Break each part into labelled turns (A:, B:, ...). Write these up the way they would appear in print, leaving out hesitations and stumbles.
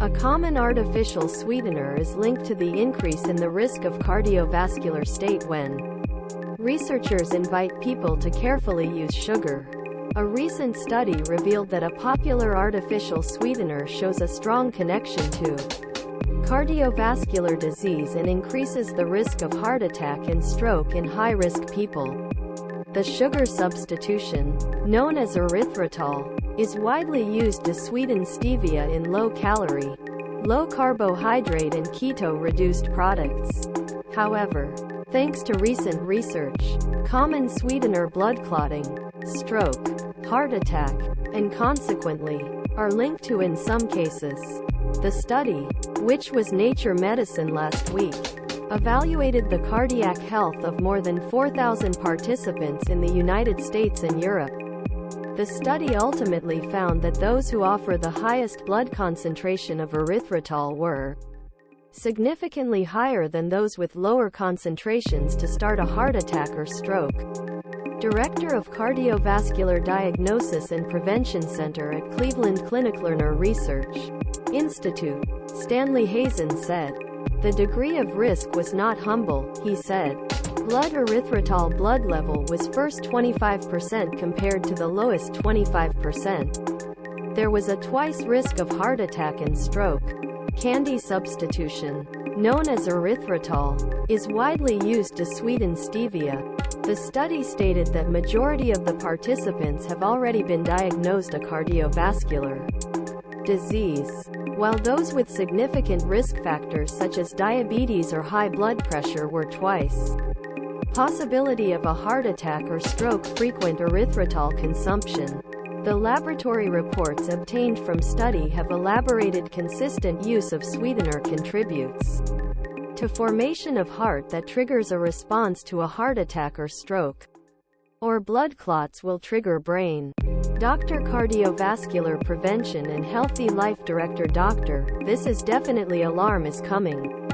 A: A common artificial sweetener is linked to the increase in the risk of cardiovascular state when researchers invite people to carefully use sugar. A recent study revealed that a popular artificial sweetener shows a strong connection to cardiovascular disease and increases the risk of heart attack and stroke in high-risk people. The sugar substitution, known as erythritol, is widely used to sweeten stevia in low-calorie, low-carbohydrate and keto-reduced products. However, thanks to recent research, common sweetener blood clotting, stroke, heart attack, and consequently, are linked to in some cases. The study, which was Nature Medicine last week, evaluated the cardiac health of more than 4,000 participants in the United States and Europe. The study ultimately found that those who offer the highest blood concentration of erythritol were significantly higher than those with lower concentrations to start a heart attack or stroke. Director of Cardiovascular Diagnosis and Prevention Center at Cleveland Cliniclerner Research Institute.Stanley Hazen said, "The degree of risk was not humble," he said. Blood erythritol blood level was first 25% compared to the lowest 25%. There was a twice risk of heart attack and stroke. Candy substitution, known as erythritol, is widely used to sweeten stevia. The study stated that majority of the participants have already been diagnosed a cardiovascular disease, while those with significant risk factors such as diabetes or high blood pressure were twice possibility of a heart attack or stroke frequent erythritol consumption. The laboratory reports obtained from study have elaborated consistent use of sweetener contributes to formation of heart that triggers a response to a heart attack or stroke, or blood clots will trigger brain. Dr. Cardiovascular Prevention and Healthy Life Director Dr. This is definitely alarm is coming.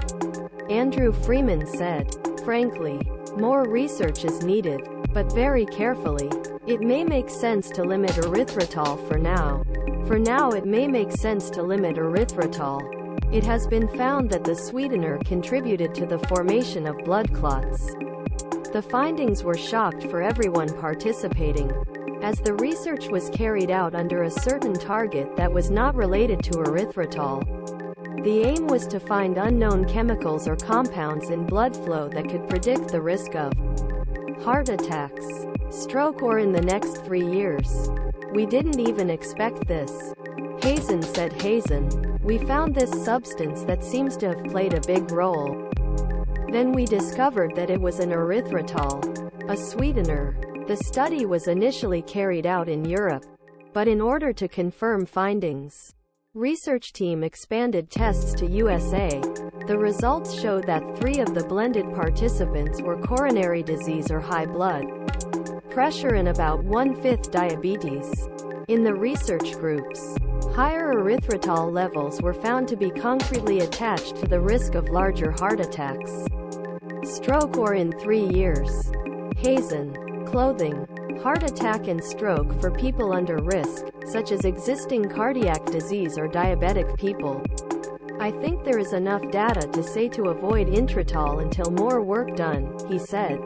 A: Andrew Freeman said, "Frankly, more research is needed, but very carefully. It may make sense to limit erythritol for now. For now it may make sense to limit erythritol. It has been found that the sweetener contributed to the formation of blood clots." The findings were shocked for everyone participating, as the research was carried out under a certain target that was not related to erythritol. The aim was to find unknown chemicals or compounds in blood flow that could predict the risk of heart attacks, stroke or in the next 3 years. "We didn't even expect this," Hazen said. Hazen, "We found this substance that seems to have played a big role. Then we discovered that it was an erythritol, a sweetener." The study was initially carried out in Europe, but in order to confirm findings, research team expanded tests to USA. The results showed that 3 of the blended participants were coronary disease or high blood pressure and about 1/5 diabetes. In the research groups, higher erythritol levels were found to be concretely attached to the risk of larger heart attacks, stroke or in 3 years. Hazen, clothing, heart attack and stroke for people under risk, such as existing cardiac disease or diabetic people. "I think there is enough data to say to avoid intritol until more work done," he said.